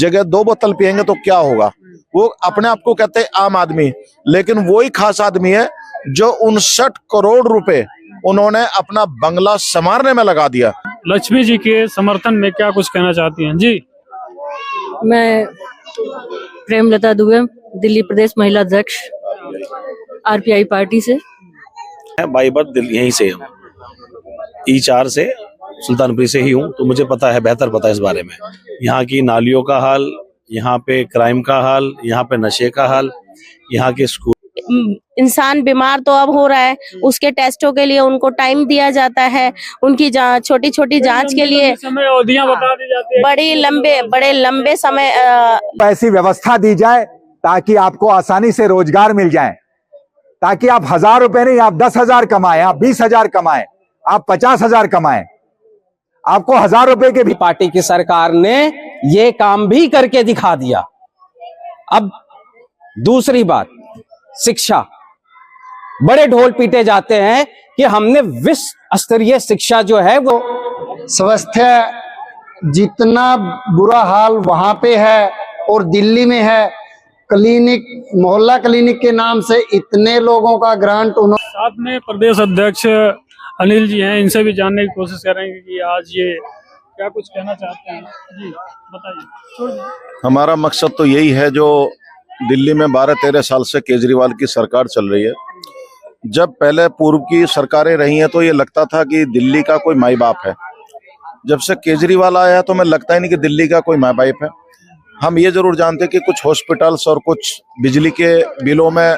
जगह 2 बोतल पियेंगे तो क्या होगा। वो अपने आप को कहते हैं आम आदमी, लेकिन वही खास आदमी है जो 59 करोड़ रुपए उन्होंने अपना बंगला संवारने में लगा दिया। लक्ष्मी जी के समर्थन में क्या कुछ कहना चाहती हैं जी? मैं प्रेमलता दुबे, दिल्ली प्रदेश महिला अध्यक्ष, आरपीआई पार्टी से। बाई बर्थ यहीं से हूँ, E4 से, सुल्तानपुरी से ही हूँ, तो मुझे पता है, बेहतर पता है इस बारे में। यहाँ की नालियों का हाल, यहाँ पे क्राइम का हाल, यहाँ पे नशे का हाल, यहाँ के स्कूल। इंसान बीमार तो अब हो रहा है, उसके टेस्टों के लिए उनको टाइम दिया जाता है, उनकी छोटी छोटी जांच के लिए समय अवधियां बता दी जाती है, बड़े लंबे समय ऐसी व्यवस्था दी जाए ताकि आपको आसानी से रोजगार मिल जाए, ताकि आप 1000 रुपए नहीं, आप 10,000 कमाएं, आप 20,000 कमाएं, आप 50,000 कमाएं, आपको 1000 रुपए के भी। पार्टी की सरकार ने ये काम भी करके दिखा दिया। अब दूसरी बात, शिक्षा, बड़े ढोल पीटे जाते हैं कि हमने विश्व स्तरीय शिक्षा जो है वो। स्वास्थ्य जितना बुरा हाल वहां पे है और दिल्ली में है, क्लिनिक, मोहल्ला क्लिनिक के नाम से इतने लोगों का ग्रांट उन्होंने। साथ में प्रदेश अध्यक्ष अनिल जी हैं, इनसे भी जानने की कोशिश करेंगे कि आज ये क्या कुछ कहना चाहते हैं जी, बताइए। हमारा मकसद तो यही है, जो दिल्ली में 12-13 साल से केजरीवाल की सरकार चल रही है। जब पहले पूर्व की सरकारें रही हैं तो ये लगता था कि दिल्ली का कोई माई बाप है। जब से केजरीवाल आया है तो हमें लगता ही नहीं कि दिल्ली का कोई माई बाप है। हम ये जरूर जानते हैं कि कुछ हॉस्पिटल्स और कुछ बिजली के बिलों में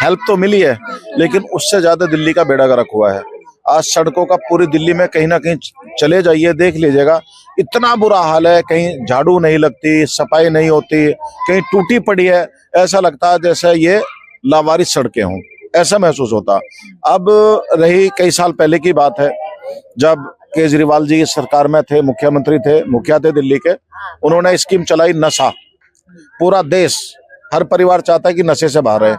हेल्प तो मिली है, लेकिन उससे ज्यादा दिल्ली का बेड़ा गर्क हुआ है। आज सड़कों का पूरी दिल्ली में कहीं ना कहीं चले जाइए, देख लीजिएगा, इतना बुरा हाल है। कहीं झाड़ू नहीं लगती, सफाई नहीं होती, कहीं टूटी पड़ी है, ऐसा लगता है जैसे ये लावारिस सड़कें हों, ऐसा महसूस होता। अब रही कई साल पहले की बात है, जब केजरीवाल जी सरकार में थे, मुख्यमंत्री थे, मुखिया थे दिल्ली के, उन्होंने स्कीम चलाई नशा। पूरा देश, हर परिवार चाहता है कि नशे से बाहर रहे।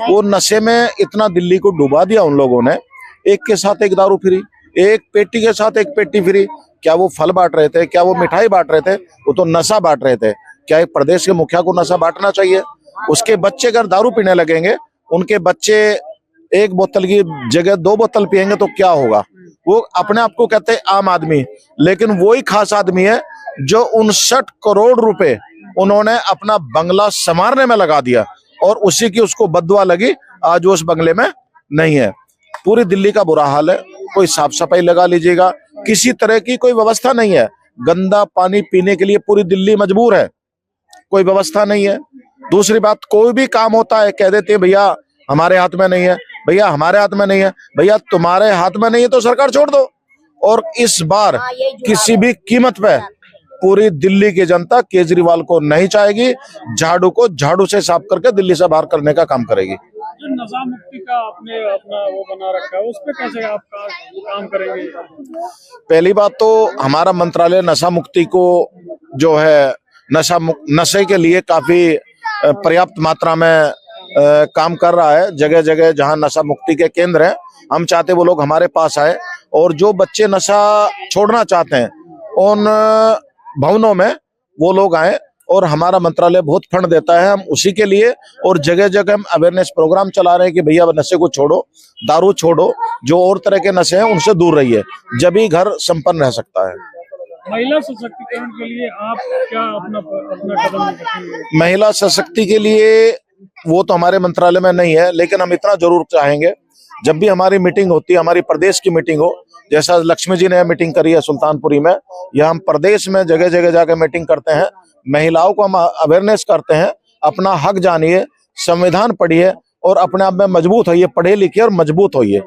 वो नशे में इतना दिल्ली को डुबा दिया उन लोगों ने, एक के साथ एक दारू फ्री, एक पेटी के साथ एक पेटी फ्री। क्या वो फल बांट रहे थे, क्या वो मिठाई बांट रहे थे? वो तो नशा बांट रहे थे। क्या एक प्रदेश के मुखिया को नशा बांटना चाहिए? उसके बच्चे अगर दारू पीने लगेंगे, उनके बच्चे 1 बोतल की जगह 2 बोतल पियेंगे तो क्या होगा। वो अपने आप को कहते हैं आम आदमी, लेकिन वही खास आदमी है जो 59 करोड़ रुपए उन्होंने अपना बंगला संवारने में लगा दिया, और उसी की उसको बददुआ लगी, आज वो उस बंगले में नहीं है। पूरी दिल्ली का बुरा हाल है। कोई साफ सफाई लगा लीजिएगा, किसी तरह की कोई व्यवस्था नहीं है। गंदा पानी पीने के लिए पूरी दिल्ली मजबूर है, कोई व्यवस्था नहीं है। दूसरी बात, कोई भी काम होता है कह देते हैं भैया हमारे हाथ में नहीं है, भैया हमारे हाथ में नहीं है। भैया तुम्हारे हाथ में नहीं है तो सरकार छोड़ दो। और इस बार किसी भी कीमत पे पूरी दिल्ली की जनता केजरीवाल को नहीं चाहेगी, झाड़ू को झाड़ू से साफ करके दिल्ली से बाहर करने का काम करेगी। जो नशा मुक्ति का आपने अपना वो बना रखा है, उस पे कैसे आप काम करेंगे? पहली बात तो हमारा मंत्रालय नशा मुक्ति को जो है नशे के लिए काफी पर्याप्त मात्रा में काम कर रहा है। जगह जगह जहां नशा मुक्ति के केंद्र हैं, हम चाहते वो लोग हमारे पास आए, और जो बच्चे नशा छोड़ना चाहते हैं उन भवनों में वो लोग आए, और हमारा मंत्रालय बहुत फंड देता है हम उसी के लिए। और जगह जगह हम अवेयरनेस प्रोग्राम चला रहे हैं कि भैया नशे को छोड़ो, दारू छोड़ो, जो और तरह के नशे हैं उनसे दूर रहिए, जब ही घर संपन्न रह सकता है। महिला सशक्तिकरण के लिए आप क्या अपना कदम रखेंगे? महिला सशक्ति के लिए वो तो हमारे मंत्रालय में नहीं है, लेकिन हम इतना जरूर चाहेंगे, जब भी हमारी मीटिंग होती है, हमारी प्रदेश की मीटिंग हो, जैसा लक्ष्मी जी ने मीटिंग करी है सुल्तानपुरी में, या हम प्रदेश में जगह जगह जाकर मीटिंग करते हैं, महिलाओं को हम अवेयरनेस करते हैं। अपना हक जानिए, संविधान पढ़िए, और अपने आप में मजबूत होइए, पढ़े लिखे और मजबूत होइए।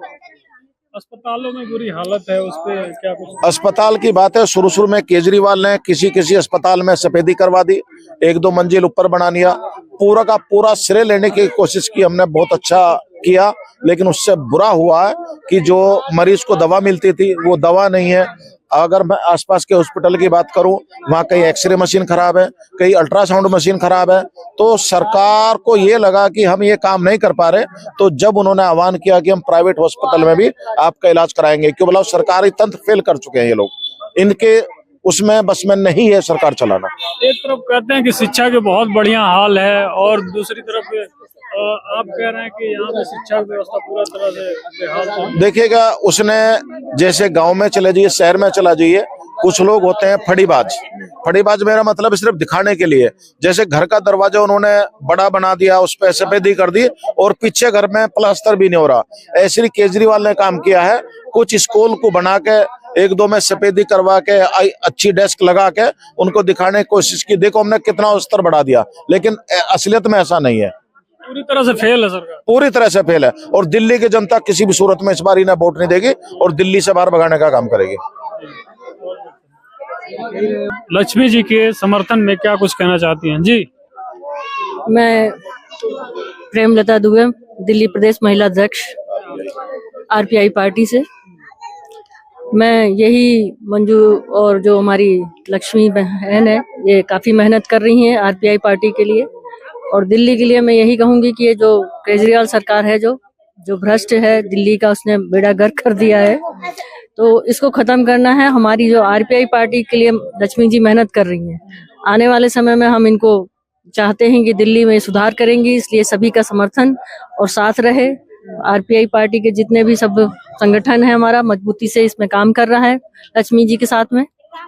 अस्पतालों में बुरी हालत है, उस पे क्या कुछ? अस्पताल की बात है, शुरू में केजरीवाल ने किसी अस्पताल में सफेदी करवा दी, 1-2 मंजिल ऊपर बना लिया, पूरा का पूरा श्रेय लेने की कोशिश की हमने, बहुत अच्छा किया, लेकिन उससे बुरा हुआ है कि जो मरीज को दवा मिलती थी वो दवा नहीं है। अगर मैं आसपास के हॉस्पिटल की बात करूं, वहाँ कई एक्सरे मशीन खराब है, कई अल्ट्रासाउंड मशीन खराब है। तो सरकार को ये लगा कि हम ये काम नहीं कर पा रहे, तो जब उन्होंने आह्वान किया कि हम प्राइवेट हॉस्पिटल में भी आपका इलाज कराएंगे, क्यों बोला, सरकारी तंत्र फेल कर चुके हैं ये लोग, इनके उसमें बस में नहीं है सरकार चलाना। एक तरफ कहते हैं कि शिक्षा के बहुत बढ़िया हाल है और दूसरी तरफ आप कह रहे हैं कि यहाँ पे शिक्षा की व्यवस्था पूरा तरह से बेहाल है। देखिएगा, उसने जैसे गांव में चले जाइए, शहर में चला जाइए, कुछ लोग होते हैं फड़ीबाज। फड़ीबाज मेरा मतलब सिर्फ दिखाने के लिए, जैसे घर का दरवाजा उन्होंने बड़ा बना दिया, उस पे सफेदी कर दी और पीछे घर में प्लास्टर भी नहीं हो रहा। ऐसे ही केजरीवाल ने काम किया है, कुछ स्कूल को बना के एक दो में सफेदी करवा के अच्छी डेस्क लगा के उनको दिखाने की कोशिश की, देखो हमने कितना स्तर बढ़ा दिया, लेकिन असलियत में ऐसा नहीं है। पूरी तरह से फेल है सरकार, पूरी तरह से फेल है। और दिल्ली की जनता किसी भी सूरत में इस बार इन्हें वोट नहीं देगी और दिल्ली से बाहर भगाने का काम करेगी। लक्ष्मी जी के समर्थन में क्या कुछ कहना चाहती हैं? जी, मैं प्रेमलता दुबे, दिल्ली प्रदेश महिला अध्यक्ष आरपीआई पार्टी से। मैं यही मंजू और जो हमारी लक्ष्मी बहन है, ये काफी मेहनत कर रही हैं आरपीआई पार्टी के लिए और दिल्ली के लिए। मैं यही कहूंगी कि ये जो केजरीवाल सरकार है, जो भ्रष्ट है दिल्ली का, उसने बेड़ा गर्क कर दिया है, तो इसको खत्म करना है। हमारी जो आरपीआई पार्टी के लिए लक्ष्मी जी मेहनत कर रही हैं, आने वाले समय में हम इनको चाहते हैं कि दिल्ली में सुधार करेंगी, इसलिए सभी का समर्थन और साथ रहे। आरपीआई पार्टी के जितने भी सब संगठन है हमारा मजबूती से इसमें काम कर रहा है लक्ष्मी जी के साथ में,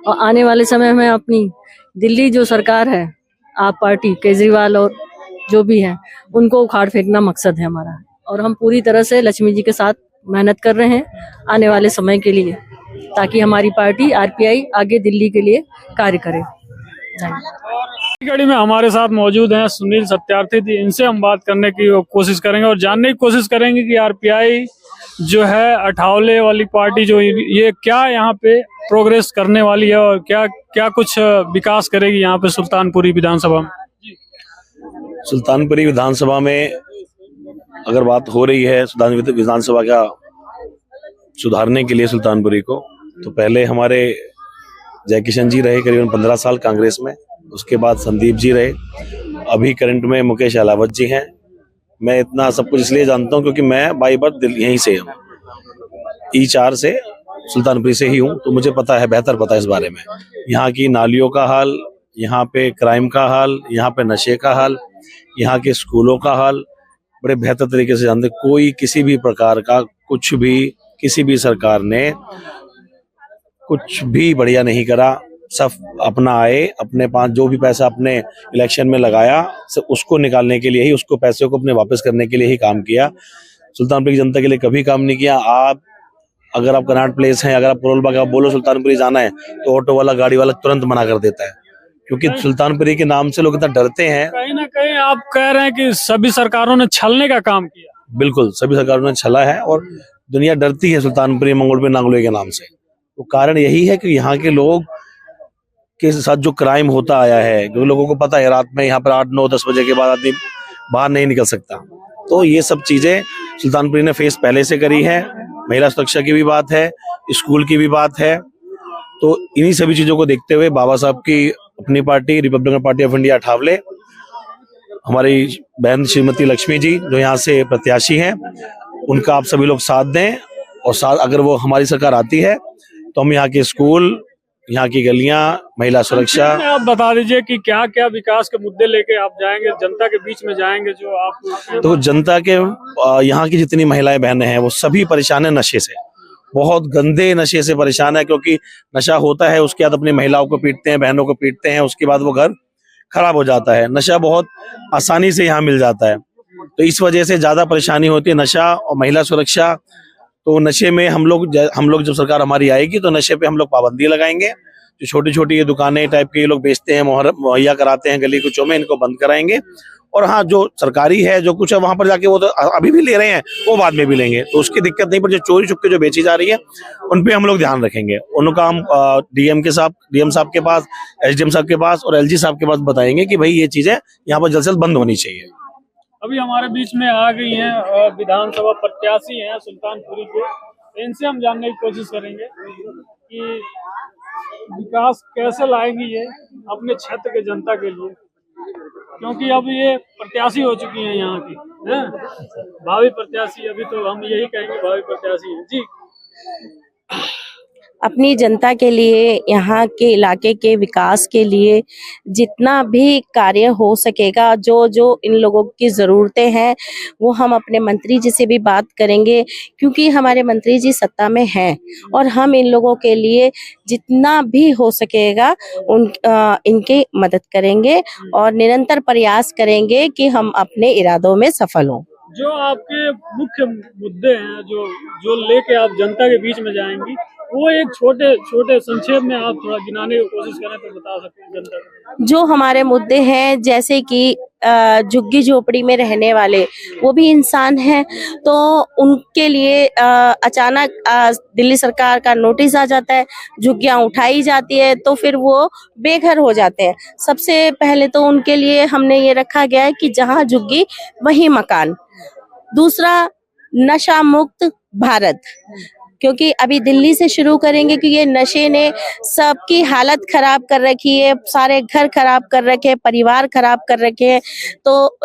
और आने वाले समय में अपनी दिल्ली जो सरकार है, आप पार्टी केजरीवाल और जो भी है, उनको उखाड़ फेंकना मकसद है हमारा। और हम पूरी तरह से लक्ष्मी जी के साथ मेहनत कर रहे हैं आने वाले समय के लिए, ताकि हमारी पार्टी आरपीआई आगे दिल्ली के लिए कार्य करे। कड़ी में हमारे साथ मौजूद हैं सुनील सत्यार्थी जी, इनसे हम बात करने की कोशिश करेंगे और जानने की कोशिश करेंगे कि आरपीआई जो है अठावले वाली पार्टी, जो ये क्या यहाँ पे प्रोग्रेस करने वाली है और क्या क्या कुछ विकास करेगी यहाँ पे सुल्तानपुरी विधानसभा में। सुल्तानपुरी विधानसभा में अगर बात हो रही है सुल्तानपुरी विधानसभा का सुधारने के लिए सुल्तानपुरी को, तो पहले हमारे जयकिशन जी रहे करीबन 15 साल कांग्रेस में, उसके बाद संदीप जी रहे, अभी करंट में मुकेश अहलावत जी हैं। मैं इतना सब कुछ इसलिए जानता हूं क्योंकि मैं बाई बर्थ यहीं से हूँ, E4 से, सुल्तानपुरी से ही हूँ, तो मुझे पता है, बेहतर पता है इस बारे में। यहाँ की नालियों का हाल, यहाँ पे क्राइम का हाल, यहाँ पे नशे का हाल, यहाँ के स्कूलों का हाल बड़े बेहतर तरीके से जानते। कोई किसी भी प्रकार का कुछ भी, किसी भी सरकार ने कुछ भी बढ़िया नहीं करा। सब अपना आए, अपने पास जो भी पैसा अपने इलेक्शन में लगाया, सब उसको निकालने के लिए ही, उसको पैसे को अपने वापस करने के लिए ही काम किया। सुल्तानपुरी की जनता के लिए कभी काम नहीं किया। आप अगर आप कनाट प्लेस हैं, अगर आप करोलबाग आप बोलो सुल्तानपुरी जाना है, तो ऑटो वाला, गाड़ी वाला तुरंत मना कर देता है, क्योंकि सुल्तानपुरी के नाम से लोग इतना डरते हैं। कहीं ना कहीं आप कह रहे हैं कि सभी सरकारों ने छलने का काम किया। बिल्कुल, सभी सरकारों ने छला है और दुनिया डरती है सुल्तानपुरी, मंगोलपुरी, नांगलोई के नाम से। तो कारण यही है कि यहाँ के लोग के साथ जो क्राइम होता आया है, क्योंकि लोगों को पता है रात में यहाँ पर 8, 9, 10 बजे के बाद आदमी बाहर नहीं निकल सकता। तो ये सब चीजें सुल्तानपुरी ने फेस पहले से करी है। महिला सुरक्षा की भी बात है, स्कूल की भी बात है। तो इन्हीं सभी चीजों को देखते हुए बाबा साहब की अपनी party Republican Party of India Athawale, हमारी बहन श्रीमती लक्ष्मी जी जो यहाँ से प्रत्याशी हैं, उनका आप सभी लोग साथ दें। और साथ अगर वो हमारी सरकार आती है तो हम यहाँ के स्कूल, यहाँ की गलियां, महिला सुरक्षा। आप बता दीजिए कि क्या क्या विकास के मुद्दे लेके आप जाएंगे, जनता के बीच में जाएंगे, जो आप तो जनता के यहाँ की जितनी महिलाएं बहनें हैं वो सभी परेशान है नशे से, बहुत गंदे नशे से परेशान है। क्योंकि नशा होता है, उसके बाद अपनी महिलाओं को पीटते हैं, बहनों को पीटते हैं, उसके बाद वो घर खराब हो जाता है। नशा बहुत आसानी से यहाँ मिल जाता है, तो इस वजह से ज्यादा परेशानी होती है। नशा और महिला सुरक्षा, तो नशे में हम लोग जब सरकार हमारी आएगी तो नशे पे हम लोग पाबंदी लगाएंगे। जो छोटी छोटी ये दुकानें टाइप के ये लोग बेचते हैं, मुहैया कराते हैं गली कुचों में, इनको बंद कराएंगे। और हाँ, जो सरकारी है, जो कुछ है वहां पर जाके वो तो अभी भी ले रहे हैं, वो बाद में भी लेंगे, तो उसकी दिक्कत नहीं। पर जो चोरी छुपके जो बेची जा रही है उन पे हम लोग ध्यान रखेंगे। उनका हम डीएम साहब के पास, एसडीएम साहब के पास और एलजी साहब के पास बताएंगे कि भाई ये चीजें यहाँ पर जल्द से जल्द बंद होनी चाहिए। अभी हमारे बीच में आ गई हैं विधानसभा प्रत्याशी हैं सुल्तानपुरी के, इनसे हम जानने की कोशिश करेंगे कि विकास कैसे लाएंगी ये अपने क्षेत्र के जनता के लिए, क्योंकि अब ये प्रत्याशी हो चुकी हैं यहाँ की, हैं भावी प्रत्याशी। अभी तो हम यही कहेंगे भावी प्रत्याशी है जी। अपनी जनता के लिए, यहाँ के इलाके के विकास के लिए जितना भी कार्य हो सकेगा, जो जो इन लोगों की ज़रूरतें हैं वो हम अपने मंत्री जी से भी बात करेंगे, क्योंकि हमारे मंत्री जी सत्ता में हैं और हम इन लोगों के लिए जितना भी हो सकेगा इनकी मदद करेंगे और निरंतर प्रयास करेंगे कि हम अपने इरादों में सफल हों। जो आपके मुख्य मुद्दे हैं, जो जो लेके आप जनता के बीच में जाएंगी, वो एक छोटे छोटे संक्षेप में आप थोड़ा गिनाने की कोशिश करें तो बता सकते हैं जनता को। जो हमारे मुद्दे हैं, जैसे कि झुग्गी झोपड़ी में रहने वाले वो भी इंसान हैं, तो उनके लिए अचानक दिल्ली सरकार का नोटिस आ जाता है, झुग्गियां उठाई जाती है तो फिर वो बेघर हो जाते हैं। सबसे पहले तो उनके लिए हमने ये रखा गया है कि जहां झुग्गी वहीं मकान। दूसरा, नशा मुक्त भारत, क्योंकि अभी दिल्ली से शुरू करेंगे कि ये नशे ने सबकी हालत खराब कर रखी है, सारे घर खराब कर रखे हैं, परिवार खराब कर रखे हैं, तो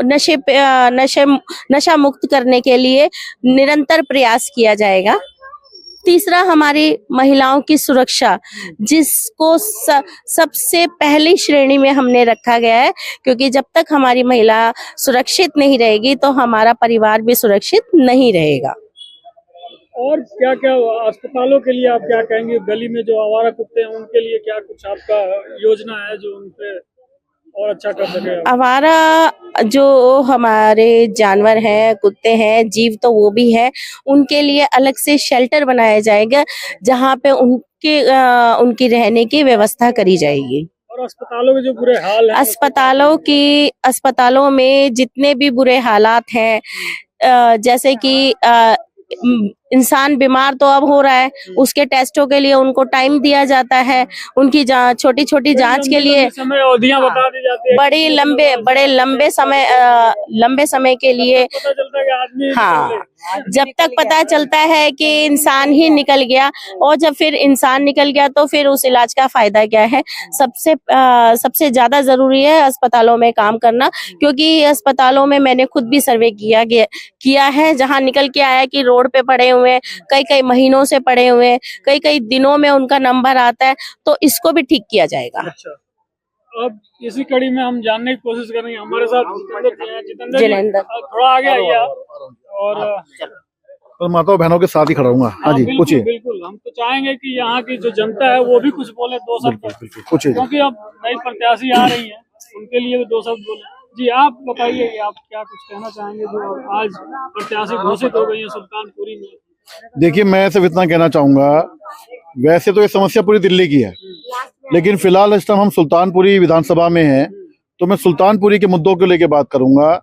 नशा मुक्त करने के लिए निरंतर प्रयास किया जाएगा। तीसरा, हमारी महिलाओं की सुरक्षा, जिसको सबसे पहली श्रेणी में हमने रखा गया है, क्योंकि जब तक हमारी महिला सुरक्षित नहीं रहेगी तो हमारा परिवार भी सुरक्षित नहीं रहेगा। और क्या क्या अस्पतालों के लिए आप क्या कहेंगे? गली में जो आवारा कुत्ते हैं उनके लिए क्या कुछ आपका योजना है जो उनपे और अच्छा कर सके? आवारा जो हमारे जानवर हैं, कुत्ते हैं, जीव तो वो भी है, उनके लिए अलग से शेल्टर बनाया जाएगा जहाँ पे उनकी रहने की व्यवस्था करी जाएगी। और अस्पतालों के जो बुरे हाल हैं, अस्पतालों में जितने भी बुरे हालात हैं, जैसे कि इंसान बीमार तो अब हो रहा है, उसके टेस्टों के लिए उनको टाइम दिया जाता है, उनकी छोटी छोटी जांच के लिए समय अवधियां बता दी जाती है, बड़े लंबे समय के लिए। पता चलता है कि आदमी हाँ, जब तक पता चलता है कि इंसान ही निकल गया, और जब फिर इंसान निकल गया तो फिर उस इलाज का फायदा क्या है? सबसे ज्यादा जरूरी है अस्पतालों में काम करना, क्योंकि अस्पतालों में मैंने खुद भी सर्वे किया है, जहां निकल के आया कि रोड पे पड़े हुए, कई महीनों से पड़े हुए, कई दिनों में उनका नंबर आता है, तो इसको भी ठीक किया जाएगा। अच्छा, अब इसी कड़ी में हम जानने की कोशिश करेंगे। हमारे साथ जितेंद्र, थोड़ा आगे आइए और माताओं बहनों के साथ ही खड़ा हूँ। हाँ जी, पूछिए। बिल्कुल, हम तो चाहेंगे कि यहाँ की जो जनता है वो भी कुछ बोले, दो शब्द पूछिए, क्योंकि अब नई प्रत्याशी आ रही है, उनके लिए भी दो शब्द बोले। जी, आप बताइए कि आप क्या कुछ कहना चाहेंगे जो आज प्रत्याशी घोषित हो गई है सुल्तानपुरी में? देखिए, मैं सिर्फ इतना कहना चाहूंगा, वैसे तो ये समस्या पूरी दिल्ली की है, लेकिन फिलहाल इस टाइम हम सुल्तानपुरी विधानसभा में हैं, तो मैं सुल्तानपुरी के मुद्दों को लेकर बात करूंगा।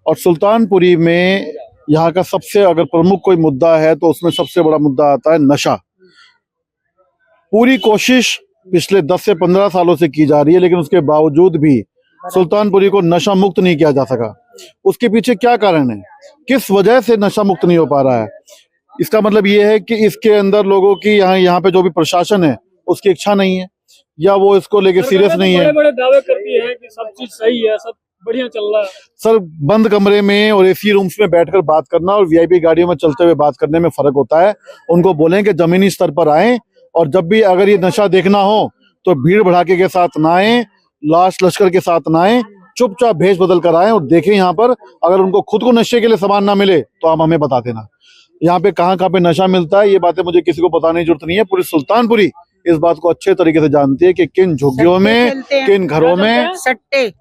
और सुल्तानपुरी में यहाँ का सबसे अगर प्रमुख कोई मुद्दा है तो उसमें सबसे बड़ा मुद्दा आता है नशा। पूरी कोशिश पिछले 10 से 15 सालों से की जा रही है, लेकिन उसके बावजूद भी सुल्तानपुरी को नशा मुक्त नहीं किया जा सका। उसके पीछे क्या कारण है, किस वजह से नशा मुक्त नहीं हो पा रहा है? इसका मतलब ये है कि इसके अंदर लोगों की यहाँ पे जो भी प्रशासन है उसकी इच्छा नहीं है, या वो इसको लेके सीरियस नहीं है। बड़े दावे करती है कि सब चीज सही है, सब बढ़िया चल रहा है। सर, बंद कमरे में और एसी रूम्स में बैठकर बात करना और वीआईपी गाड़ियों में चलते हुए बात करने में फर्क होता है। उनको बोलें कि जमीनी स्तर पर आए, और जब भी अगर ये नशा देखना हो तो भीड़ भड़ाके के साथ ना आए, लाश लश्कर के साथ ना आए, चुपचाप भेष बदल कर आए और देखें यहाँ पर। अगर उनको खुद को नशे के लिए सामान ना मिले तो आप हमें बता देना यहाँ पे कहाँ पे नशा मिलता है। ये बातें मुझे किसी को बताने की जरूरत नहीं है, पूरी सुल्तानपुरी इस बात को अच्छे तरीके से जानती है कि किन झुग्गियों में, किन घरों में सट्टे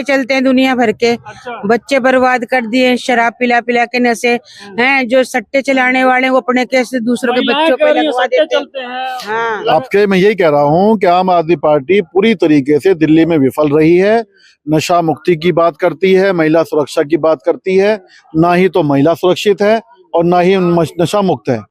चलते हैं दुनिया भर के। अच्छा। बच्चे बर्बाद कर दिए शराब पिला पिला के, नशे हैं। जो सट्टे चलाने वाले वो अपने कैसे दूसरों के बच्चों पे लगवा देते हैं। हाँ, आपके मैं यही कह रहा हूँ कि आम आदमी पार्टी पूरी तरीके से दिल्ली में विफल रही है। नशा मुक्ति की बात करती है, महिला सुरक्षा की बात करती है, ना ही तो महिला सुरक्षित है और ना ही नशा मुक्त है।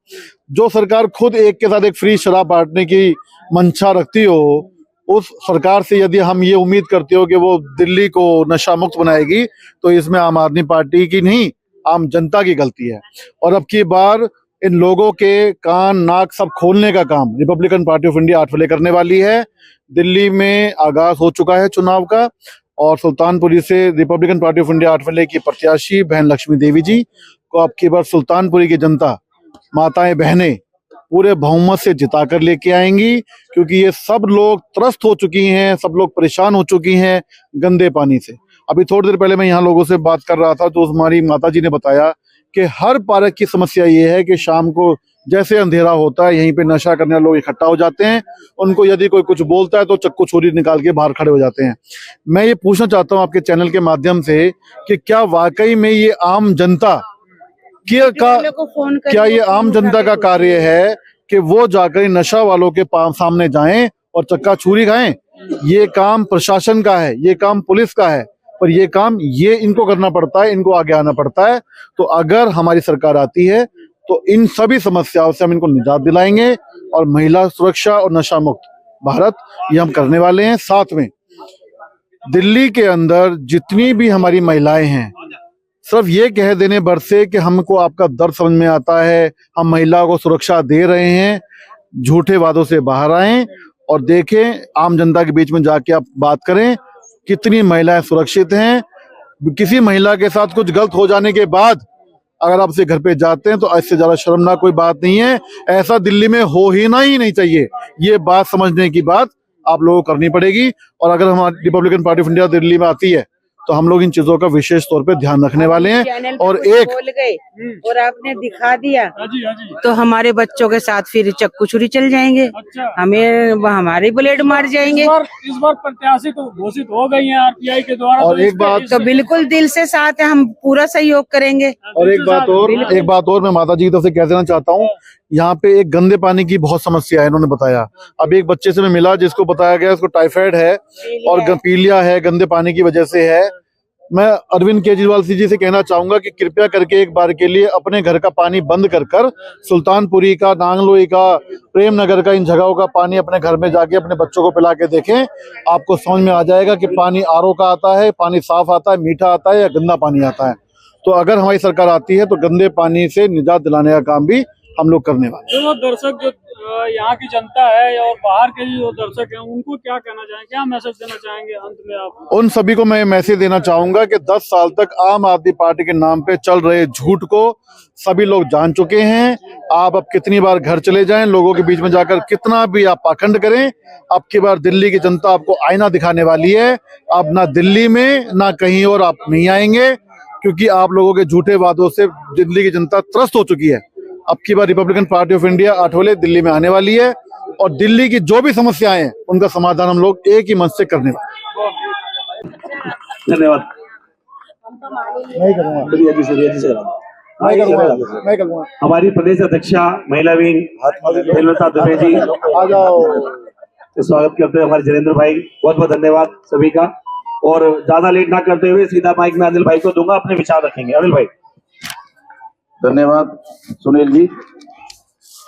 जो सरकार खुद एक के साथ एक फ्री शराब बांटने की मंशा रखती हो, उस सरकार से यदि हम ये उम्मीद करते हो कि वो दिल्ली को नशा मुक्त बनाएगी, तो इसमें आम आदमी पार्टी की नहीं, आम जनता की गलती है। और अब की बार इन लोगों के कान नाक सब खोलने का काम Republican Party of India Athawale करने वाली है। दिल्ली में आगाज हो चुका है चुनाव का, और सुल्तानपुरी से Republican Party of India Athawale की प्रत्याशी बहन लक्ष्मी देवी जी को अब की बार सुल्तानपुरी की जनता, माताएं बहनें पूरे बहुमत से जिता कर लेके आएंगी, क्योंकि ये सब लोग त्रस्त हो चुकी हैं, सब लोग परेशान हो चुकी हैं गंदे पानी से। अभी थोड़ी देर पहले मैं यहाँ लोगों से बात कर रहा था तो हमारी माता जी ने बताया कि हर पार्क की समस्या ये है कि शाम को जैसे अंधेरा होता है यहीं पे नशा करने वाले लोग इकट्ठा हो जाते हैं, उनको यदि कोई कुछ बोलता है तो चक्कू छुरी निकाल के बाहर खड़े हो जाते हैं। मैं ये पूछना चाहता हूँ आपके चैनल के माध्यम से कि क्या वाकई में ये आम जनता क्या ये आम जनता का कार्य है कि वो जाकर नशा वालों के सामने जाएं और चक्का छुरी खाएं? ये काम प्रशासन का है, ये काम पुलिस का है, पर ये काम ये इनको करना पड़ता है, इनको आगे आना पड़ता है। तो अगर हमारी सरकार आती है तो इन सभी समस्याओं से हम इनको निजात दिलाएंगे और महिला सुरक्षा और नशा मुक्त भारत ये हम करने वाले हैं। साथ में दिल्ली के अंदर जितनी भी हमारी महिलाएं हैं, सिर्फ ये कह देने भर से कि हमको आपका दर्द समझ में आता है, हम महिलाओं को सुरक्षा दे रहे हैं, झूठे वादों से बाहर आएं और देखें, आम जनता के बीच में जाके आप बात करें कितनी महिलाएं सुरक्षित हैं। किसी महिला के साथ कुछ गलत हो जाने के बाद अगर आप उसे घर पे जाते हैं तो इससे ज्यादा शर्मनाक कोई बात नहीं है। ऐसा दिल्ली में हो ही नहीं चाहिए। ये बात समझने की बात आप लोगों को करनी पड़ेगी। और अगर हमारी Republican Party of India Delhi में आती है तो हम लोग इन चीजों का विशेष तौर पे ध्यान रखने वाले हैं। और एक बोल गए और आपने दिखा दिया तो हमारे बच्चों के साथ फिर चक्कू छुरी चल जाएंगे। अच्छा। हमें हमारे ब्लेड मार जाएंगे। इस बार प्रत्याशी तो घोषित हो गई है आरपीआई के द्वारा। और एक बात तो बिल्कुल दिल से साथ है, हम पूरा सहयोग करेंगे। और एक बात और मैं माता जी की तरफ से कह देना चाहता हूँ, यहाँ पे एक गंदे पानी की बहुत समस्या है, इन्होंने बताया। अब एक बच्चे से मैं मिला जिसको बताया गया उसको टाइफाइड है और पीलिया है, गंदे पानी की वजह से है। मैं अरविंद केजरीवाल जी से कहना चाहूंगा कि कृपया करके एक बार के लिए अपने घर का पानी बंद कर सुल्तानपुरी का, नांगलोई का, प्रेम नगर का, इन जगहों का पानी अपने घर में जाके अपने बच्चों को पिला के देखें। आपको समझ में आ जाएगा कि पानी आरओ का आता है, पानी साफ आता है, मीठा आता है या गंदा पानी आता है। तो अगर हमारी सरकार आती है तो गंदे पानी से निजात दिलाने का काम भी हम लोग करने वाले। जो दर्शक जो यहाँ की जनता है और बाहर के जो दर्शक हैं उनको क्या कहना चाहेंगे, क्या मैसेज देना चाहेंगे अंत में आप? उन सभी को मैं मैसेज देना चाहूंगा कि 10 साल तक आम आदमी पार्टी के नाम पे चल रहे झूठ को सभी लोग जान चुके हैं। आप अब कितनी बार घर चले जाएं, लोगों के बीच में जाकर कितना भी आप पाखंड करें, अब की बार दिल्ली की जनता आपको आईना दिखाने वाली है। अब ना दिल्ली में ना कहीं और आप नहीं आएंगे, क्योंकि आप लोगों के झूठे वादों से दिल्ली की जनता त्रस्त हो चुकी है। अब की बार Republican Party of India Athawale Delhi में आने वाली है और दिल्ली की जो भी समस्याएं हैं उनका समाधान हम लोग एक ही मंच से करने वाले। धन्यवाद। मैं करूँगा। हमारी प्रदेश अध्यक्षा महिला विंग हेमलता दुबे जी आ जाओ। स्वागत करते हैं हमारे जयेंद्र भाई, बहुत बहुत धन्यवाद सभी का। और ज्यादा लेट ना करते हुए सीधा माइक में अनिल भाई को दूंगा, अपने विचार रखेंगे। अनिल भाई। धन्यवाद सुनील जी।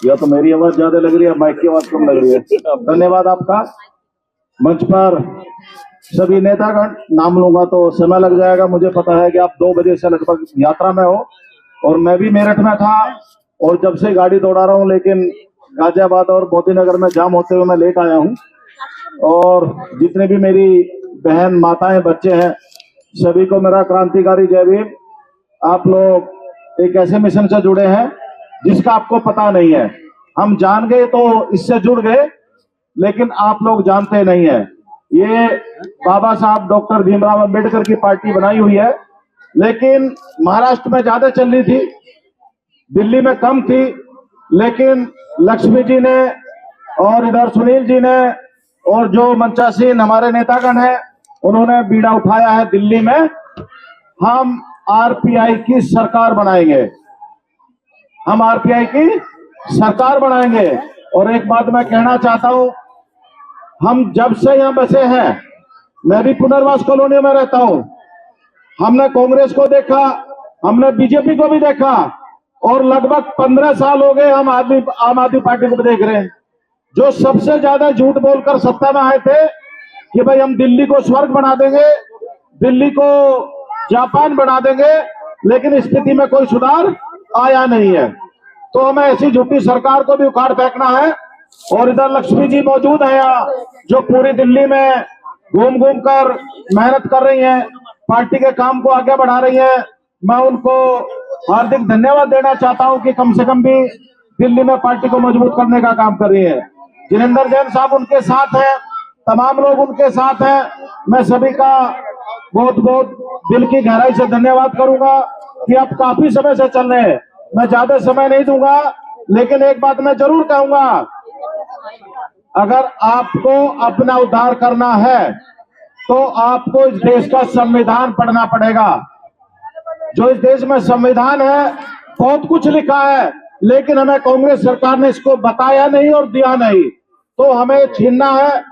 या तो मेरी आवाज ज्यादा लग रही है, माइक की आवाज कम लग रही है। धन्यवाद आपका। मंच पर सभी नेतागण, नाम लूंगा तो समय लग जाएगा। मुझे पता है कि आप 2 बजे से लगभग यात्रा में हो और मैं भी मेरठ में था और जब से गाड़ी दौड़ा रहा हूं, लेकिन गाजियाबाद और मोती नगर में जाम होते हुए मैं लेट आया हूं। और जितने भी मेरी बहन, माताएं, बच्चे हैं, सभी को मेरा क्रांतिकारी जय भीम। आप लोग एक ऐसे मिशन से जुड़े हैं जिसका आपको पता नहीं है। हम जान गए तो इससे जुड़ गए, लेकिन आप लोग जानते नहीं है। ये बाबा साहब डॉक्टर भीमराव अंबेडकर की पार्टी बनाई हुई है, लेकिन महाराष्ट्र में ज्यादा चल रही थी, दिल्ली में कम थी। लेकिन लक्ष्मी जी ने और इधर सुनील जी ने और जो मंचासीन हमारे नेतागण हैं, उन्होंने बीड़ा उठाया है। दिल्ली में हम आरपीआई की सरकार बनाएंगे, हम आरपीआई की सरकार बनाएंगे। और एक बात मैं कहना चाहता हूं, हम जब से यहां बसे हैं, मैं भी पुनर्वास कॉलोनी में रहता हूं, हमने कांग्रेस को देखा, हमने बीजेपी को भी देखा और लगभग 15 साल हो गए हम आम आदमी पार्टी को भी देख रहे हैं। जो सबसे ज्यादा झूठ बोलकर सत्ता में आए थे कि भाई हम दिल्ली को स्वर्ग बना देंगे, दिल्ली को जापान बना देंगे, लेकिन स्थिति में कोई सुधार आया नहीं है। तो हमें ऐसी झूठी सरकार को भी उखाड़ फेंकना है। और इधर लक्ष्मी जी मौजूद है यहाँ, जो पूरी दिल्ली में घूम घूम कर मेहनत कर रही हैं, पार्टी के काम को आगे बढ़ा रही हैं। मैं उनको हार्दिक धन्यवाद देना चाहता हूं कि कम से कम भी दिल्ली में पार्टी को मजबूत करने का काम कर रही है। जिनेंद्र जैन साहब उनके साथ हैं, तमाम लोग उनके साथ हैं। मैं सभी का बहुत बहुत दिल की गहराई से धन्यवाद करूंगा कि आप काफी समय से चल रहे हैं। मैं ज्यादा समय नहीं दूंगा, लेकिन एक बात मैं जरूर कहूंगा, अगर आपको अपना उद्धार करना है तो आपको इस देश का संविधान पढ़ना पड़ेगा। जो इस देश में संविधान है, बहुत कुछ लिखा है, लेकिन हमें कांग्रेस सरकार ने इसको बताया नहीं और दिया नहीं। तो हमें छीनना है,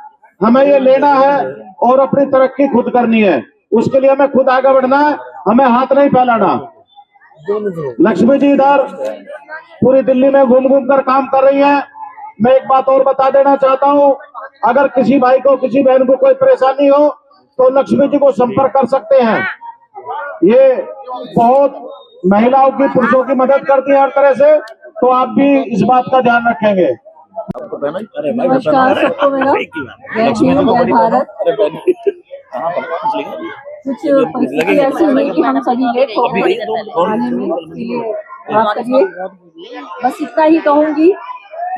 हमें ये लेना है और अपनी तरक्की खुद करनी है। उसके लिए हमें खुद आगे बढ़ना है, हमें हाथ नहीं फैलाना। लक्ष्मी जी इधर पूरी दिल्ली में घूम घूम कर काम कर रही हैं। मैं एक बात और बता देना चाहता हूं, अगर किसी भाई को, किसी बहन को कोई परेशानी हो तो लक्ष्मी जी को संपर्क कर सकते हैं। ये बहुत महिलाओं की, पुरुषों की मदद करती है हर तरह से, तो आप भी इस बात का ध्यान रखेंगे। नमस्कार सबको मेरा जय हिंद जय भारत। कुछ परिस्थिति ऐसी हुई कि हम सभी लेट हो गए आने में, इसलिए माफ करिए। बस इतना ही कहूंगी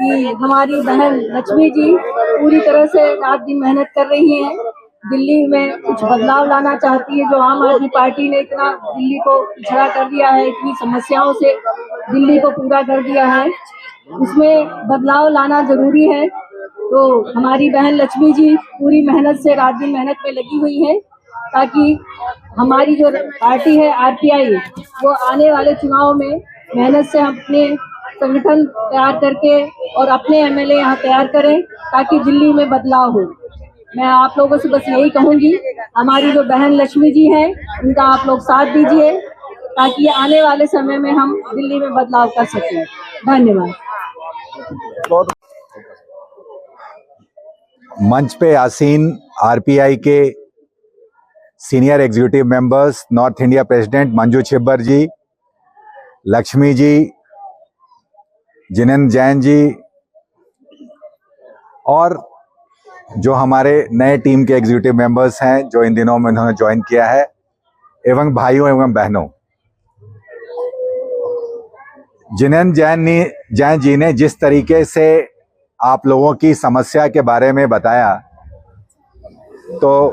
कि हमारी बहन लक्ष्मी जी पूरी तरह से रात दिन मेहनत कर रही हैं। दिल्ली में कुछ बदलाव लाना चाहती है। जो आम आदमी पार्टी ने इतना दिल्ली को पिछड़ा कर दिया है, इतनी समस्याओं से दिल्ली को पूरा कर दिया है, उसमें बदलाव लाना जरूरी है। तो हमारी बहन लक्ष्मी जी पूरी मेहनत से रात दिन मेहनत में लगी हुई है, ताकि हमारी जो पार्टी है आरपीआई, वो आने वाले चुनाव में मेहनत से अपने संगठन तैयार करके और अपने एमएलए यहाँ तैयार करें, ताकि दिल्ली में बदलाव हो। मैं आप लोगों से बस यही कहूंगी, हमारी जो बहन लक्ष्मी जी हैं, उनका आप लोग साथ दीजिए, ताकि आने वाले समय में हम दिल्ली में बदलाव कर सकें। धन्यवाद। मंच पे आसीन आरपीआई के senior executive members, North India president Manju Chhibber ji, Lakshmi ji, Jinendra Jain ji और जो हमारे नए टीम के एग्जीक्यूटिव मेंबर्स हैं जो इन दिनों में उन्होंने ज्वाइन किया है, एवं भाइयों एवं बहनों, जिनेंद्र जैन जी ने जिस तरीके से आप लोगों की समस्या के बारे में बताया, तो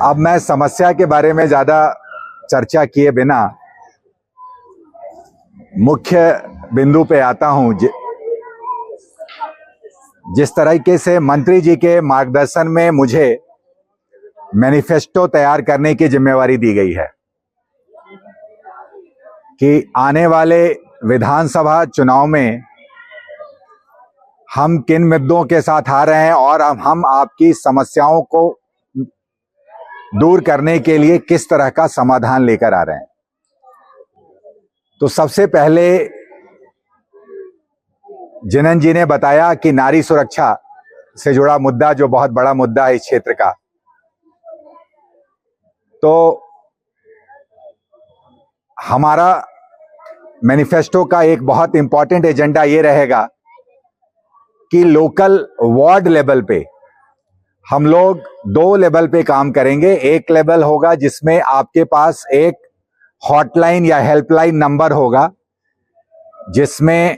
अब मैं समस्या के बारे में ज्यादा चर्चा किए बिना मुख्य बिंदु पे आता हूं। जिस तरीके से मंत्री जी के मार्गदर्शन में मुझे मैनिफेस्टो तैयार करने की जिम्मेवारी दी गई है कि आने वाले विधानसभा चुनाव में हम किन मुद्दों के साथ आ रहे हैं और हम आपकी समस्याओं को दूर करने के लिए किस तरह का समाधान लेकर आ रहे हैं। तो सबसे पहले जिनेंद्र जी ने बताया कि नारी सुरक्षा से जुड़ा मुद्दा, जो बहुत बड़ा मुद्दा है इस क्षेत्र का, तो हमारा मैनिफेस्टो का एक बहुत इंपॉर्टेंट एजेंडा ये रहेगा कि लोकल वार्ड लेवल पे हम लोग 2 लेवल पे काम करेंगे। एक लेवल होगा जिसमें आपके पास एक हॉटलाइन या हेल्पलाइन नंबर होगा, जिसमें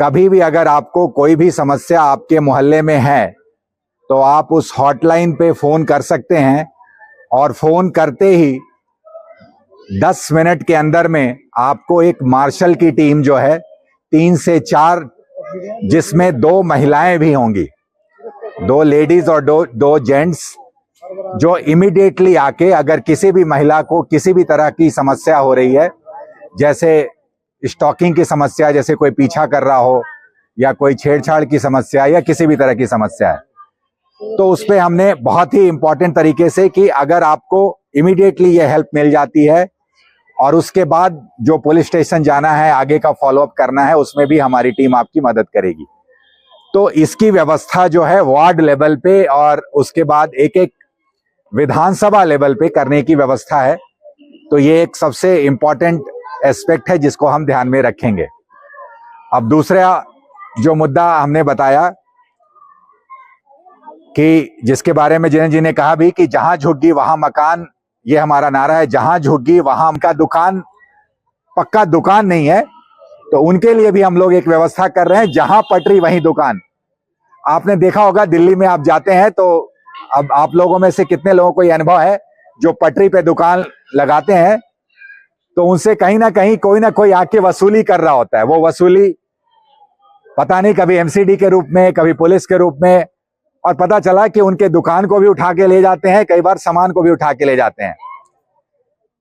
कभी भी अगर आपको कोई भी समस्या आपके मोहल्ले में है तो आप उस हॉटलाइन पे फोन कर सकते हैं, और फोन करते ही 10 मिनट के अंदर में आपको एक मार्शल की टीम जो है 3 से 4, जिसमें 2 महिलाएं भी होंगी, 2 लेडीज और 2 जेंट्स, जो इमीडिएटली आके अगर किसी भी महिला को किसी भी तरह की समस्या हो रही है, जैसे स्टॉकिंग की समस्या, जैसे कोई पीछा कर रहा हो या कोई छेड़छाड़ की समस्या या किसी भी तरह की समस्या है, तो उस पे हमने बहुत ही इंपॉर्टेंट तरीके से कि अगर आपको इमीडिएटली ये हेल्प मिल जाती है और उसके बाद जो पुलिस स्टेशन जाना है, आगे का फॉलोअप करना है, उसमें भी हमारी टीम आपकी मदद करेगी। तो इसकी व्यवस्था जो है वार्ड लेवल पे और उसके बाद एक एक विधानसभा लेवल पे करने की व्यवस्था है। तो ये एक सबसे इंपॉर्टेंट एस्पेक्ट है जिसको हम ध्यान में रखेंगे। अब दूसरा जो मुद्दा हमने बताया कि जिसके बारे में जिनेंद्र जी ने कहा भी कि जहां झुग्गी वहां मकान, ये हमारा नारा है। जहां झुग्गी वहां का दुकान, पक्का दुकान नहीं है, तो उनके लिए भी हम लोग एक व्यवस्था कर रहे हैं, जहां पटरी वहीं दुकान। आपने देखा होगा दिल्ली में आप जाते हैं तो अब आप लोगों में से कितने लोगों को ये अनुभव है जो पटरी पे दुकान लगाते हैं तो उनसे कहीं ना कहीं कोई ना कोई आके वसूली कर रहा होता है। वो वसूली पता नहीं कभी एमसीडी के रूप में, कभी पुलिस के रूप में, और पता चला कि उनके दुकान को भी उठा के ले जाते हैं, कई बार सामान को भी उठा के ले जाते हैं।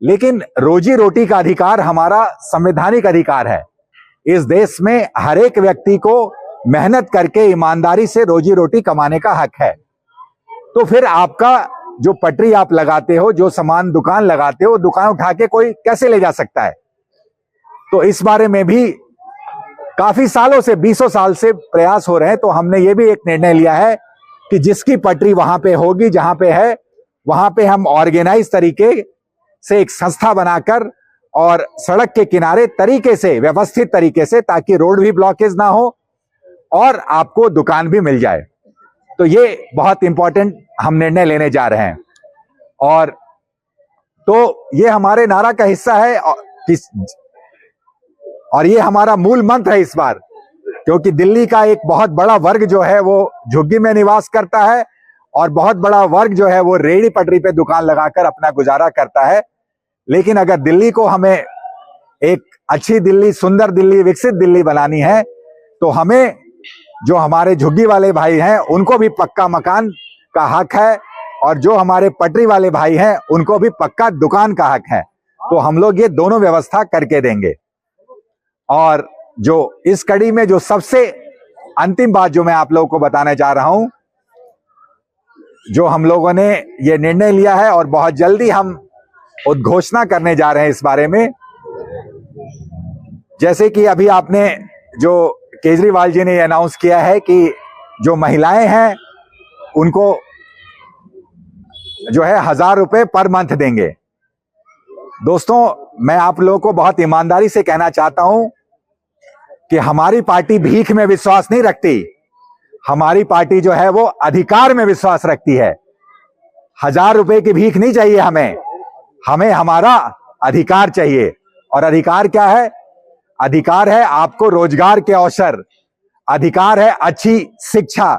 लेकिन रोजी रोटी का अधिकार हमारा संवैधानिक अधिकार है। इस देश में हर एक व्यक्ति को मेहनत करके ईमानदारी से रोजी रोटी कमाने का हक है। तो फिर आपका जो पटरी आप लगाते हो, जो सामान दुकान लगाते हो, दुकान उठा के कोई कैसे ले जा सकता है? तो इस बारे में भी काफी सालों से, 20 साल से प्रयास हो रहे हैं। तो हमने ये भी एक निर्णय लिया है कि जिसकी पटरी वहां पे होगी, जहां पे है, वहां पे हम ऑर्गेनाइज तरीके से एक संस्था बनाकर और सड़क के किनारे तरीके से, व्यवस्थित तरीके से, ताकि रोड भी ब्लॉकेज ना हो और आपको दुकान भी मिल जाए। तो ये बहुत इंपॉर्टेंट हम निर्णय लेने जा रहे हैं। और तो ये हमारे नारा का हिस्सा है और ये हमारा मूल मंत्र है इस बार, क्योंकि दिल्ली का एक बहुत बड़ा वर्ग जो है वो झुग्गी में निवास करता है और बहुत बड़ा वर्ग जो है वो रेहड़ी पटरी पे दुकान लगाकर अपना गुजारा करता है। लेकिन अगर दिल्ली को हमें एक अच्छी दिल्ली, सुंदर दिल्ली, विकसित दिल्ली बनानी है तो हमें, जो हमारे झुग्गी वाले भाई हैं उनको भी पक्का मकान का हक है और जो हमारे पटरी वाले भाई हैं उनको भी पक्का दुकान का हक है। तो हम लोग ये दोनों व्यवस्था करके देंगे। और जो इस कड़ी में जो सबसे अंतिम बात जो मैं आप लोगों को बताने जा रहा हूं, जो हम लोगों ने ये निर्णय लिया है और बहुत जल्दी हम उद्घोषणा करने जा रहे हैं इस बारे में। जैसे कि अभी आपने, जो केजरीवाल जी ने अनाउंस किया है कि जो महिलाएं हैं उनको जो है 1000 रुपए पर मंथ देंगे। दोस्तों, मैं आप लोगों को बहुत ईमानदारी से कहना चाहता हूं कि हमारी पार्टी भीख में विश्वास नहीं रखती। हमारी पार्टी जो है वो अधिकार में विश्वास रखती है। 1000 रुपए की भीख नहीं चाहिए हमें, हमें हमारा अधिकार चाहिए। और अधिकार क्या है? अधिकार है आपको रोजगार के अवसर, अधिकार है अच्छी शिक्षा,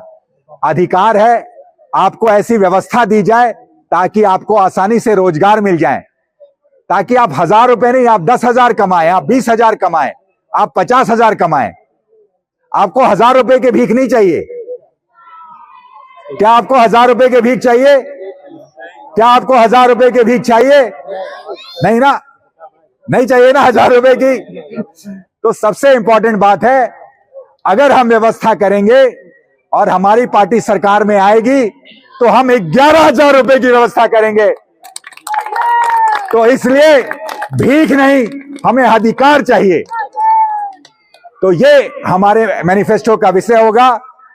अधिकार है आपको ऐसी व्यवस्था दी जाए ताकि आपको आसानी से रोजगार मिल जाए, ताकि आप 1000 रुपए नहीं, आप 10,000 कमाएं, आप 20,000 कमाएं, आप 50,000 कमाएं। आपको 1000 रुपए की भीख नहीं चाहिए। क्या आपको 1000 रुपए की भीख चाहिए? क्या आपको 1000 रुपए की भीख चाहिए? नहीं ना, नहीं चाहिए ना 1000 रुपए की। तो सबसे इंपॉर्टेंट बात है, अगर हम व्यवस्था करेंगे और हमारी पार्टी सरकार में आएगी तो हम 11,000 रुपए की व्यवस्था करेंगे। तो इसलिए भीख नहीं, हमें अधिकार चाहिए। तो ये हमारे मैनिफेस्टो का विषय होगा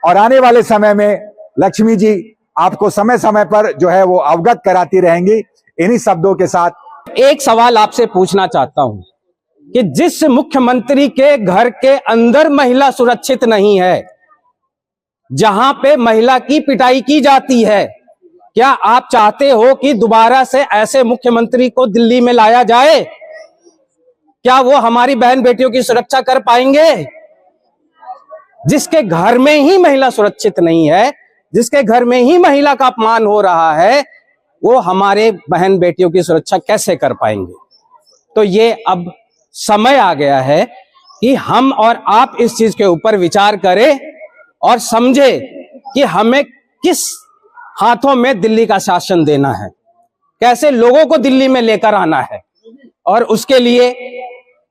और आने वाले समय में लक्ष्मी जी आपको समय समय पर जो है वो अवगत कराती रहेंगी। इन्हीं शब्दों के साथ एक सवाल आपसे पूछना चाहता हूं कि जिस मुख्यमंत्री के घर के अंदर महिला सुरक्षित नहीं है, जहां पे महिला की पिटाई की जाती है, क्या आप चाहते हो कि दोबारा से ऐसे मुख्यमंत्री को दिल्ली में लाया जाए? क्या वो हमारी बहन बेटियों की सुरक्षा कर पाएंगे? जिसके घर में ही महिला सुरक्षित नहीं है, जिसके घर में ही महिला का अपमान हो रहा है, वो हमारे बहन बेटियों की सुरक्षा कैसे कर पाएंगे? तो ये अब समय आ गया है कि हम और आप इस चीज के ऊपर विचार करें और समझे कि हमें किस हाथों में दिल्ली का शासन देना है, कैसे लोगों को दिल्ली में लेकर आना है। और उसके लिए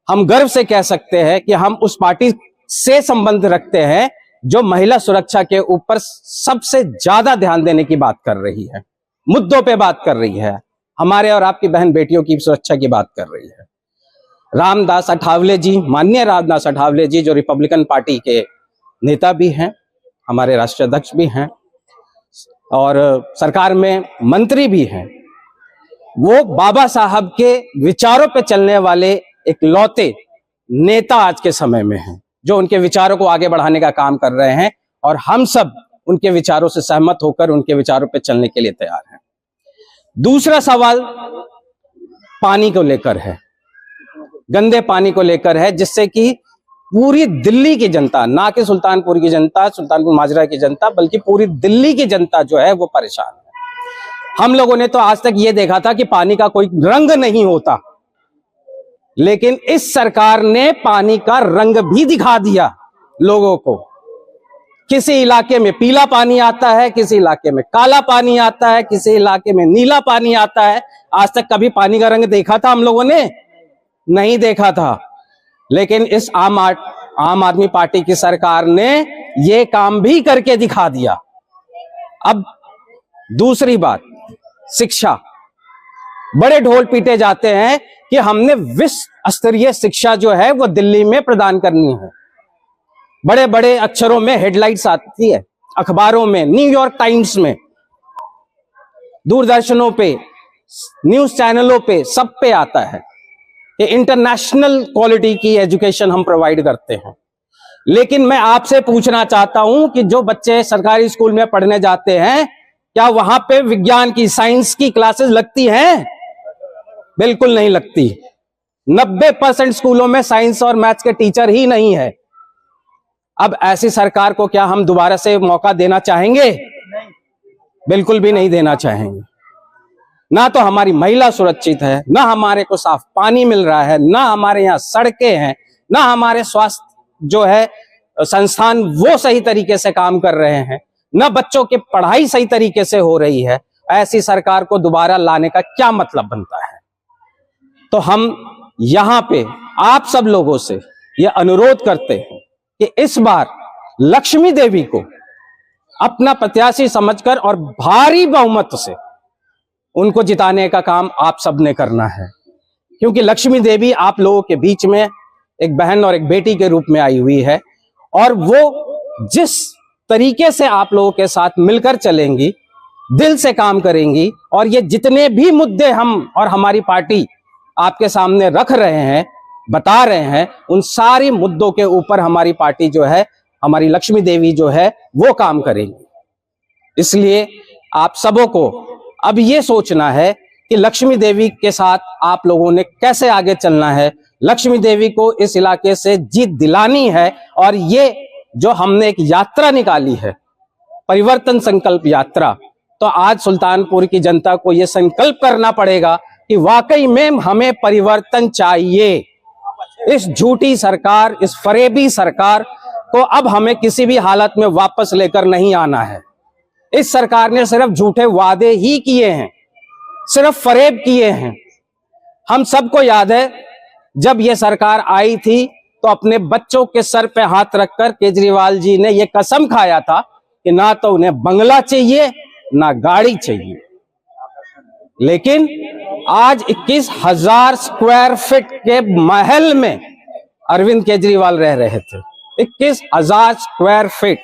हम गर्व से कह सकते हैं कि हम उस पार्टी से संबंध रखते हैं जो महिला सुरक्षा के ऊपर सबसे ज्यादा ध्यान देने की बात कर रही है, मुद्दों पे बात कर रही है, हमारे और आपकी बहन बेटियों की सुरक्षा की बात कर रही है। रामदास अठावले जी, माननीय रामदास अठावले जी, जो रिपब्लिकन पार्टी के नेता भी हैं, हमारे राष्ट्रीय अध्यक्ष भी हैं और सरकार में मंत्री भी हैं, वो बाबा साहब के विचारों पे चलने वाले एक लौते नेता आज के समय में हैं, जो उनके विचारों को आगे बढ़ाने का काम कर रहे हैं और हम सब उनके विचारों से सहमत होकर उनके विचारों पे चलने के लिए तैयार हैं। दूसरा सवाल पानी को लेकर है, गंदे पानी को लेकर है, जिससे कि पूरी दिल्ली की जनता, ना कि सुल्तानपुर की जनता, सुल्तानपुर माजरा की जनता, बल्कि पूरी दिल्ली की जनता जो है वो परेशान है। हम लोगों ने तो आज तक ये देखा था कि पानी का कोई रंग नहीं होता, लेकिन इस सरकार ने पानी का रंग भी दिखा दिया लोगों को। किसी इलाके में पीला पानी आता है, किसी इलाके में काला पानी आता है, किसी इलाके में नीला पानी आता है। आज तक कभी पानी का रंग देखा था हम लोगों ने? नहीं देखा था। लेकिन इस आम आदमी पार्टी की सरकार ने ये काम भी करके दिखा दिया। अब दूसरी बात, शिक्षा। बड़े ढोल पीटे जाते हैं कि हमने विश्व स्तरीय शिक्षा जो है वो दिल्ली में प्रदान करनी है। बड़े बड़े अक्षरों में हेडलाइंस आती है अखबारों में, न्यूयॉर्क टाइम्स में, दूरदर्शनों पे, न्यूज चैनलों पे, सब पे आता है कि इंटरनेशनल क्वालिटी की एजुकेशन हम प्रोवाइड करते हैं। लेकिन मैं आपसे पूछना चाहता हूं कि जो बच्चे सरकारी स्कूल में पढ़ने जाते हैं, क्या वहां पे विज्ञान की, साइंस की क्लासेस लगती हैं? बिल्कुल नहीं लगती। 90% स्कूलों में साइंस और मैथ्स के टीचर ही नहीं है। अब ऐसी सरकार को क्या हम दोबारा से मौका देना चाहेंगे? बिल्कुल भी नहीं देना चाहेंगे। ना तो हमारी महिला सुरक्षित है, ना हमारे को साफ पानी मिल रहा है, ना हमारे यहाँ सड़कें हैं, ना हमारे स्वास्थ्य जो है संस्थान वो सही तरीके से काम कर रहे हैं, ना बच्चों की पढ़ाई सही तरीके से हो रही है। ऐसी सरकार को दोबारा लाने का क्या मतलब बनता है? तो हम यहाँ पे आप सब लोगों से ये अनुरोध करते हैं कि इस बार लक्ष्मी देवी को अपना प्रत्याशी समझकर और भारी बहुमत से उनको जिताने का काम आप सबने करना है। क्योंकि लक्ष्मी देवी आप लोगों के बीच में एक बहन और एक बेटी के रूप में आई हुई है, और वो जिस तरीके से आप लोगों के साथ मिलकर चलेंगी, दिल से काम करेंगी, और ये जितने भी मुद्दे हम और हमारी पार्टी आपके सामने रख रहे हैं, बता रहे हैं, उन सारी मुद्दों के ऊपर हमारी पार्टी जो है, हमारी लक्ष्मी देवी जो है वो काम करेंगी। इसलिए आप सबों को अब ये सोचना है कि लक्ष्मी देवी के साथ आप लोगों ने कैसे आगे चलना है। लक्ष्मी देवी को इस इलाके से जीत दिलानी है, और ये जो हमने एक यात्रा निकाली है, परिवर्तन संकल्प यात्रा, तो आज सुल्तानपुर की जनता को यह संकल्प करना पड़ेगा कि वाकई में हमें परिवर्तन चाहिए। इस झूठी सरकार, इस फरेबी सरकार को अब हमें किसी भी हालत में वापस लेकर नहीं आना है। इस सरकार ने सिर्फ झूठे वादे ही किए हैं, सिर्फ फरेब किए हैं। हम सबको याद है जब ये सरकार आई थी तो अपने बच्चों के सर पे हाथ रखकर केजरीवाल जी ने ये कसम खाया था कि ना तो उन्हें बंगला चाहिए ना गाड़ी चाहिए। लेकिन आज 21,000 स्क्वायर फीट के महल में अरविंद केजरीवाल रह रहे थे। 21,000 स्क्वायर फीट।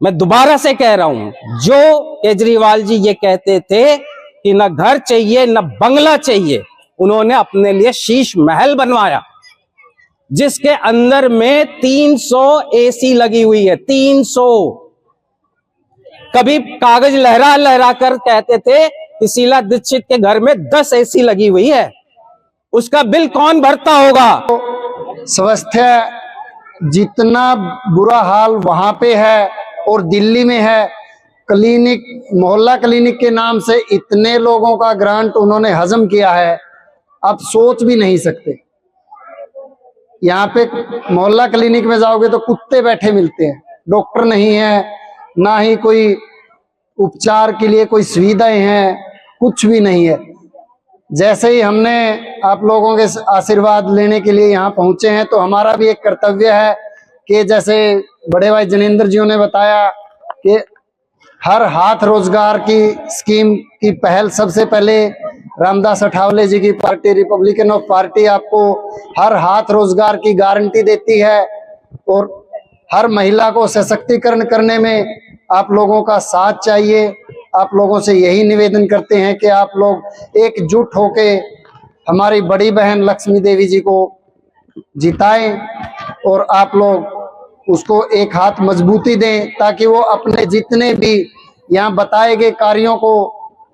मैं दोबारा से कह रहा हूं, जो केजरीवाल जी ये कहते थे कि न घर चाहिए न बंगला चाहिए, उन्होंने अपने लिए शीश महल बनवाया, जिसके अंदर में 300 एसी लगी हुई है। 300। कभी कागज लहरा लहरा कर कहते थे कि शीला दीक्षित के घर में 10 एसी लगी हुई है, उसका बिल कौन भरता होगा? स्वास्थ्य जितना बुरा हाल वहां पे है और दिल्ली में है, क्लिनिक, मोहल्ला क्लिनिक के नाम से इतने लोगों का ग्रांट उन्होंने हजम किया है, आप सोच भी नहीं सकते। यहाँ पे मोहल्ला क्लिनिक में जाओगे तो कुत्ते बैठे मिलते हैं, डॉक्टर नहीं है, ना ही कोई उपचार के लिए कोई सुविधाएं हैं, कुछ भी नहीं है। जैसे ही हमने आप लोगों के आशीर्वाद लेने के लिए यहाँ पहुंचे हैं, तो हमारा भी एक कर्तव्य है कि जैसे बड़े भाई जनेंद्र जी ने बताया कि हर हाथ रोजगार की स्कीम की पहल सबसे पहले रामदास अठावले जी की पार्टी रिपब्लिकन ऑफ पार्टी आपको हर हाथ रोजगार की गारंटी देती है, और हर महिला को सशक्तिकरण करने में आप लोगों का साथ चाहिए। आप लोगों से यही निवेदन करते हैं कि आप लोग एकजुट होके हमारी बड़ी बहन लक्ष्मी देवी जी को जिताएं, और आप लोग उसको एक हाथ मजबूती दें, ताकि वो अपने जितने भी यहाँ बताए गए कार्यों को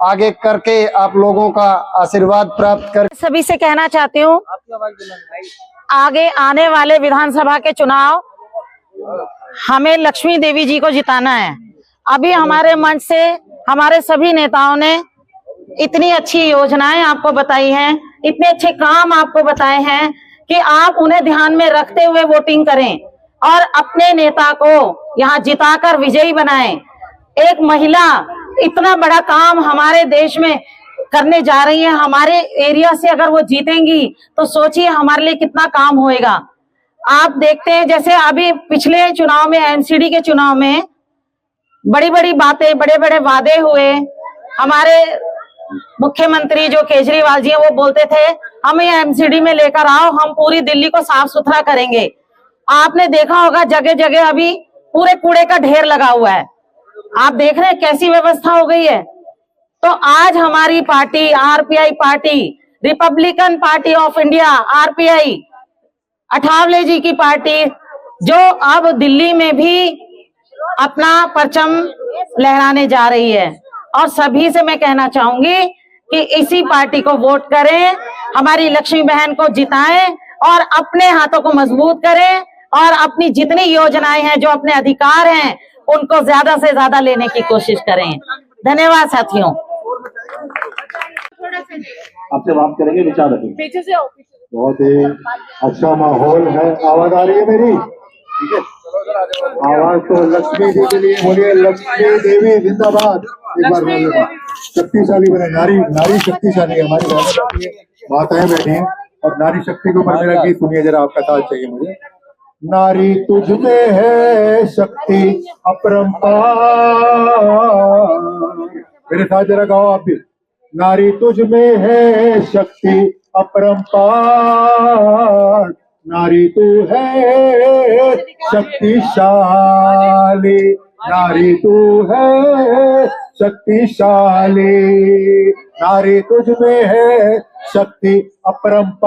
आगे करके आप लोगों का आशीर्वाद प्राप्त कर। सभी से कहना चाहती हूँ आगे आने वाले विधानसभा के चुनाव हमें लक्ष्मी देवी जी को जिताना है। अभी हमारे मंच से हमारे सभी नेताओं ने इतनी अच्छी योजनाएं आपको बताई हैं, इतने अच्छे काम आपको बताए हैं कि आप उन्हें ध्यान में रखते हुए वोटिंग करें और अपने नेता को यहाँ जिताकर विजयी बनाएं। एक महिला इतना बड़ा काम हमारे देश में करने जा रही है, हमारे एरिया से अगर वो जीतेंगी तो सोचिए हमारे लिए कितना काम होएगा। आप देखते हैं जैसे अभी पिछले चुनाव में, एमसीडी के चुनाव में बड़ी बड़ी बातें, बड़े बड़े वादे हुए। हमारे मुख्यमंत्री जो केजरीवाल जी हैं वो बोलते थे हमें एमसीडी में लेकर आओ, हम पूरी दिल्ली को साफ सुथरा करेंगे। आपने देखा होगा जगह जगह अभी पूरे कूड़े का ढेर लगा हुआ है। आप देख रहे हैं कैसी व्यवस्था हो गई है। तो आज हमारी party RPI party, Republican Party of India RPI, Athawale ji की पार्टी, जो अब दिल्ली में भी अपना परचम लहराने जा रही है। और सभी से मैं कहना चाहूंगी कि इसी पार्टी को वोट करें, हमारी लक्ष्मी बहन को जिताएं और अपने हाथों को मजबूत करें और अपनी जितनी योजनाएं हैं, जो अपने अधिकार हैं, उनको ज्यादा से ज्यादा लेने की कोशिश करें। धन्यवाद साथियों। आपसे बात करेंगे, विचार रखेंगे। पीछे से आओ, बहुत ही अच्छा माहौल है। आवाज आ रही है मेरी? ठीक है, आवाज तो लक्ष्मी जी के लिए बोलिए, लक्ष्मी देवी जिंदाबाद। एक बार बोलिए, शक्तिशाली बने, नारी नारी शक्तिशाली है। हमारी माताएं बैठी हैं और नारी शक्ति के ऊपर मेरा गीत सुनिए जरा, आपका साथ चाहिए मुझे। नारी तुझ में है शक्ति अपरंपार, मेरे साथ जरा गाओ आप भी। नारी तुझ में है शक्ति अपरंपार, नारी तू है शक्तिशाली, नारी तू है शक्तिशाली, नारी तुझ में है शक्ति अपरंपार,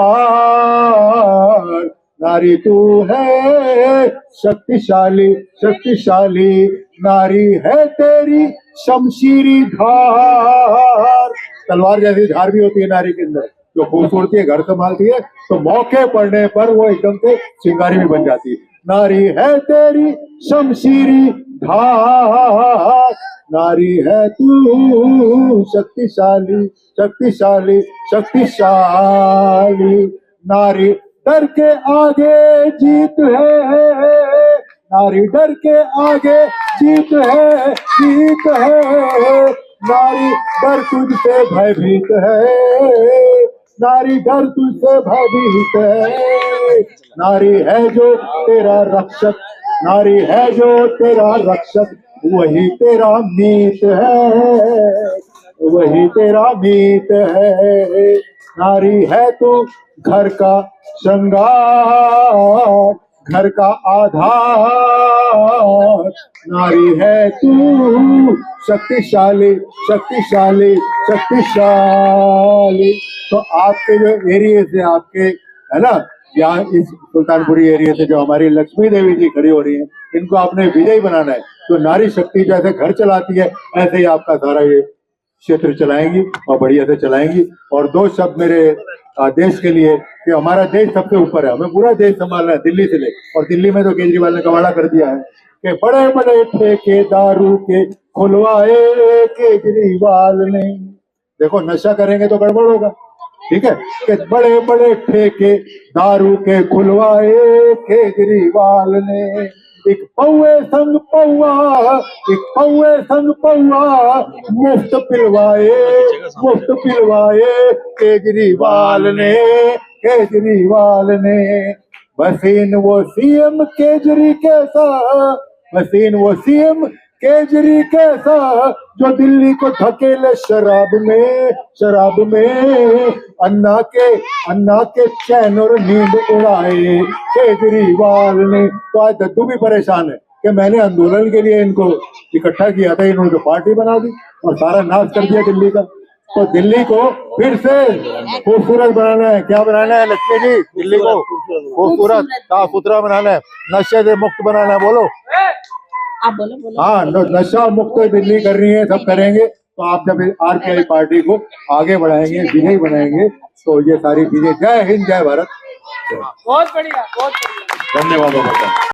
नारी तू है शक्तिशाली शक्तिशाली, नारी है तेरी शमशीरी धार। तलवार जैसी धार भी होती है नारी के अंदर, जो खूबसूरती है, घर संभालती है, तो मौके पड़ने पर वो एकदम से चिंगारी भी बन जाती है। नारी है तेरी शमशीरी धार, नारी है तू शक्तिशाली शक्तिशाली शक्तिशाली, नारी डर के आगे जीत है, नारी डर के आगे जीत है, जीत है, नारी डर तुझसे भयभीत है, नारी डर तुझसे भयभीत है, नारी है जो तेरा रक्षक, नारी है जो तेरा रक्षक, वही तेरा मीत है, वही तेरा मीत है, नारी है तू घर का श्रृंगार, घर का आधार, नारी है तू शक्तिशाली शक्तिशाली शक्तिशाली। तो आपके जो एरिया से, आपके है ना, यहाँ इस सुल्तानपुरी एरिया से जो हमारी लक्ष्मी देवी जी खड़ी हो रही हैं, इनको आपने विजयी बनाना है। तो नारी शक्ति जैसे घर चलाती है, ऐसे ही आपका सारा ये क्षेत्र चलाएंगी और बढ़िया से चलाएंगी। और दो शब्द मेरे देश के लिए, कि हमारा देश सबसे ऊपर है, हमें पूरा देश संभालना है दिल्ली से ले, और दिल्ली में तो केजरीवाल ने कबाड़ा कर दिया है कि बड़े बड़े ठेके दारू के खुलवाए केजरीवाल ने। देखो, नशा करेंगे तो गड़बड़ होगा, ठीक है, कि बड़े बड़े ठेके दारू के खुलवाए केजरीवाल ने। एक पौए संग पौआ, एक पौए संग पौआ मुफ्त पिलवाए केजरीवाल ने, केजरीवाल ने। बसीन वो सीएम केजरी कैसा, बसीन वो सीएम केजरी कैसा, जो दिल्ली को धकेले शराब में, शराब में। अन्ना के चैन और नींद उड़ाए केजरीवाल ने। तो आज दद्दू भी परेशान है कि मैंने आंदोलन के लिए इनको इकट्ठा किया था, इन्होंने तो पार्टी बना दी और सारा नाश कर दिया दिल्ली का। तो दिल्ली को फिर से खूबसूरत बनाना है। क्या बनाना है लक्ष्मी जी? दिल्ली को खूबसूरत साफ सुथरा बनाना है, नशे से मुक्त बनाना है। बोलो, आप बोलो। हाँ, नशा मुक्त दिल्ली करनी है, सब करेंगे। तो आप जब आरपीआई पार्टी को आगे बढ़ाएंगे, विजयी बनाएंगे, तो ये सारी चीजें। जय हिंद, जय भारत। बहुत बढ़िया, बहुत बढ़िया। धन्यवाद।